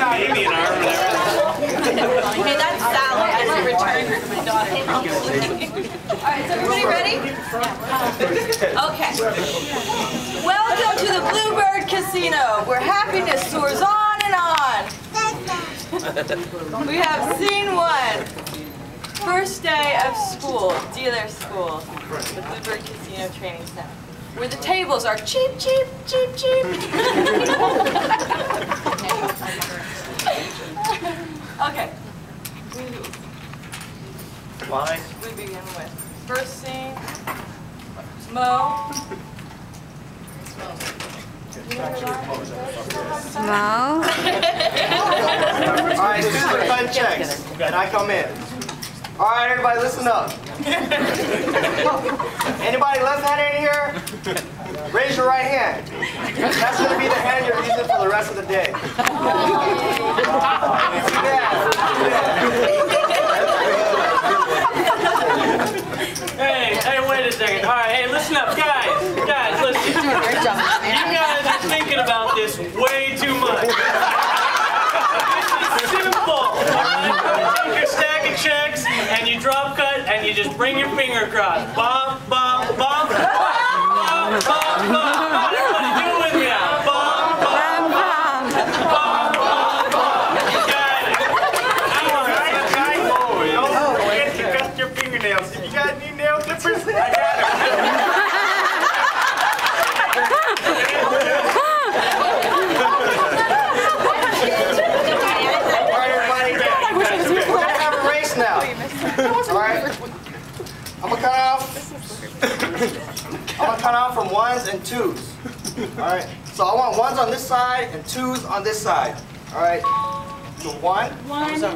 baby in our there. Okay, that's Sally as a return to my daughter. Alright, is everybody ready? Okay. Welcome to the Bluebird Casino, where happiness soars on and on. We have scene 1. First day of school, dealer school, the Bluebird Casino Training Center, where the tables are cheap, cheap, cheap, cheap. Okay. Why? We begin with first scene, Mo. Mo. Alright, students are cutting checks, and I come in. Alright, everybody listen up. Anybody left-handed in here? Raise your right hand. That's going to be the hand you're using for the rest of the day. Hey, wait a second. All right, hey, listen up, guys, listen. You guys are thinking about this way too much. This is simple, all right? You take your stack of checks, and you drop cut, and you just bring your finger across. Bum, bum, bum, bum, bum, bum, bum. Everybody do it with me now. Bum, bum, bum, bum, bum, bum. Got it. All right, guys. Don't forget to cut your fingernails. If you guys need nail clippers, I got it. I'm gonna cut off from 1s and 2s. Alright, so I want 1s on this side and 2s on this side. Alright, so 1. 1, 2. It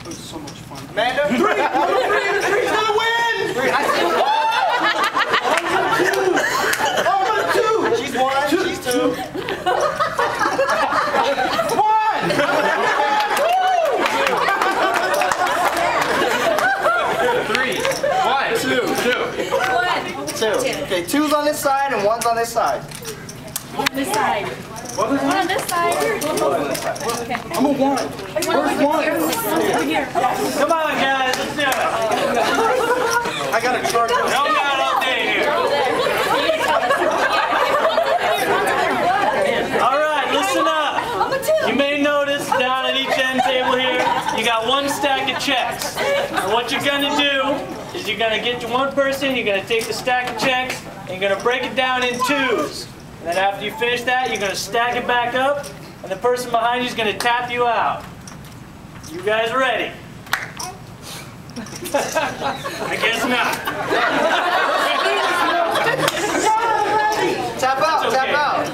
was so much fun. Amanda? 3! 3's gonna win! 3. I said 1! 2! She's 1, she's 2. 2. Okay, 2's on this side and 1's on this side. On this side. What is One on this side. Okay. I'm a 1. Where's 1? Over here. Come on, guys, let's do it. I got a charge. Help me out all day here. All right, listen up. You may notice down at each end table here, you got 1 stack of checks. And what you're gonna do is you're gonna get to one person, you're gonna take the stack of checks, and you're gonna break it down in 2s. And then after you finish that, you're gonna stack it back up, and the person behind you is gonna tap you out. You guys ready? I guess not. Tap out, okay. tap out.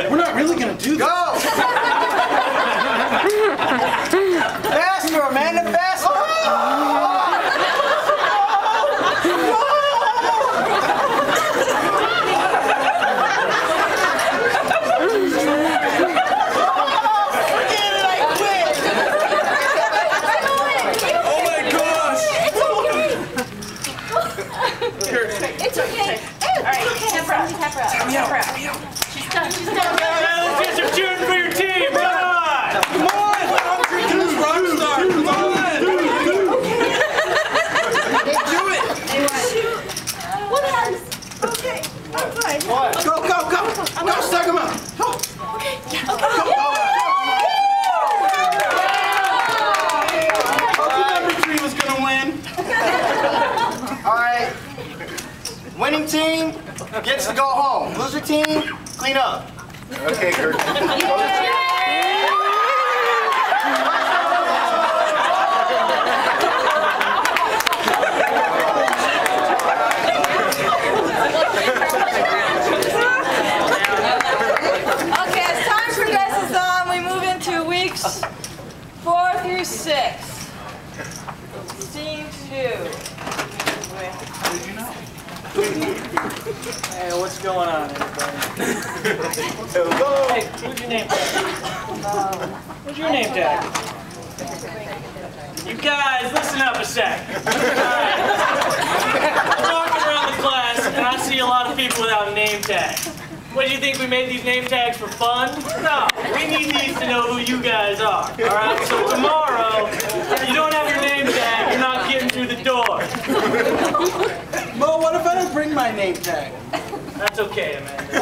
We're not really gonna do this. Go! Faster, Amanda, faster! It's okay. Tap her out. She's done. She's done. Let's get some cheering for your team. Come on! Come on! I'm drinking this Rockstar. Come on! Do it! What else? Okay. I'm fine. What? Go, go, go! Go, stack them out! Go! Okay. Number 3 was gonna win. Alright. Winning team gets to go home. Loser team, clean up. Okay, Kurt. Okay, as time progresses on, we move into weeks 4 through 6. Scene 2. Hey, what's going on, everybody? Hello. Hey, what's your name tag? What's your name tag? You guys, listen up a sec. All right. I'm walking around the class, And I see a lot of people without name tags. What, do you think we made these name tags for fun? No, we need these to know who you guys are. All right, so tomorrow, if you don't have your name tag, you're not getting through the door. Mo, what if I don't bring my name tag? That's okay, Amanda.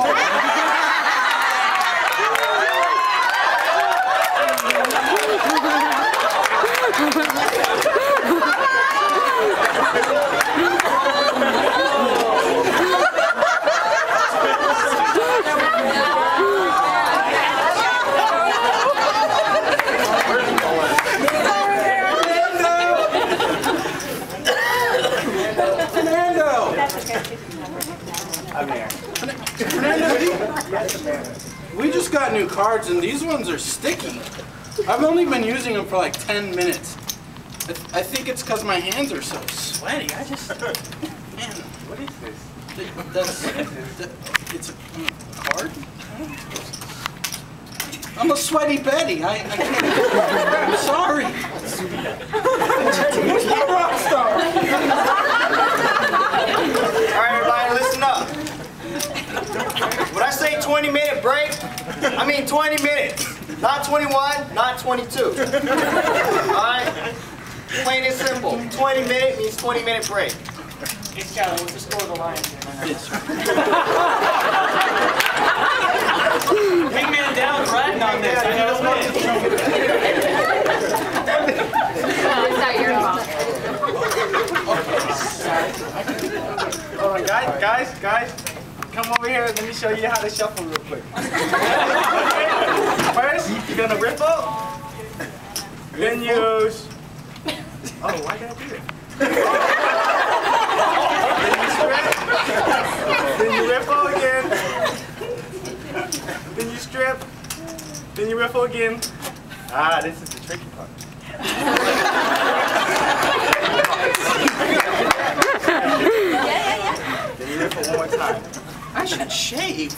We just got new cards and these ones are sticky. I've only been using them for like 10 minutes. I think it's because my hands are so sweaty. Man, What is this? It's a card? I'm a sweaty Betty. I can't. I'm sorry. Where's my rock star? All right, everybody, listen up. When I say 20-minute break, I mean 20 minutes. Not 21, not 22. All right? Plain and simple. 20-minute means 20-minute break. Hey, Skylar, what's the score of the Lions here? Big man down riding on this. I know It's not your fault. Hold on, guys. Come over here. Let me show you how to shuffle real quick. First, you're gonna ripple. Then use. Oh, why did I do that? Then you ripple again. Then you strip. Then you ripple again. Ah, this is the tricky part. Then you ripple one more time. I should shave.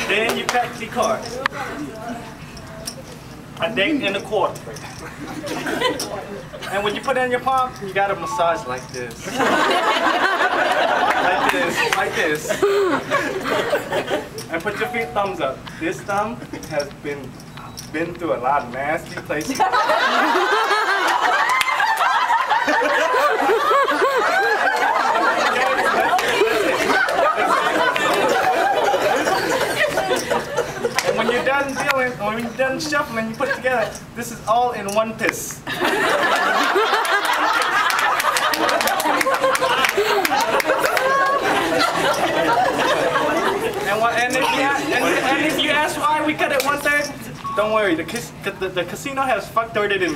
Then you cut the card. A date and a quarter. And when you put it in your palm, you gotta massage like this. like this. And put your thumbs up. This thumb has been through a lot of nasty places. And when you're done dealing, or when you're done shuffling, you put it together. This is all in one piece. And if you ask why we cut it 1/3, don't worry. The casino has factored it in.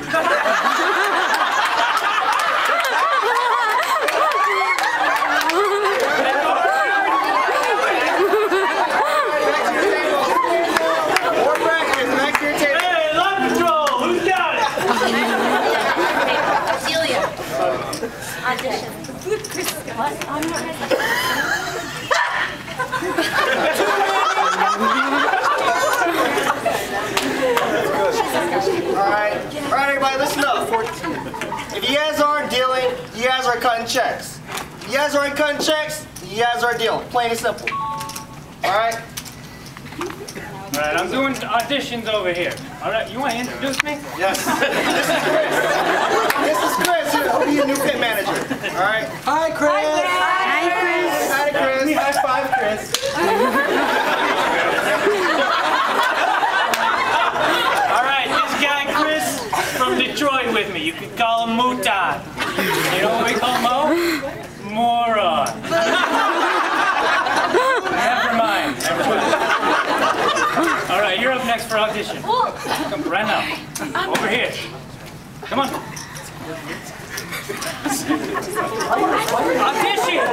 Audition. What? I'm not ready. Alright, everybody, listen up. If you guys aren't dealing, you guys are cutting checks. If you guys aren't cutting checks, you guys are dealing. Plain and simple. Alright? Alright, I'm doing auditions over here. Alright, you want to introduce me? Yes. This is Chris. He'll be your new pit manager. Alright? Hi, Chris. Hi, Chris. Hi, Chris. High five, Chris. Alright, this guy Chris from Detroit with me. You can call him Mouton. You know what we call Mo? Moron. Never mind. Alright, you're up next for audition. Come right now. Over here. Come on. Audition!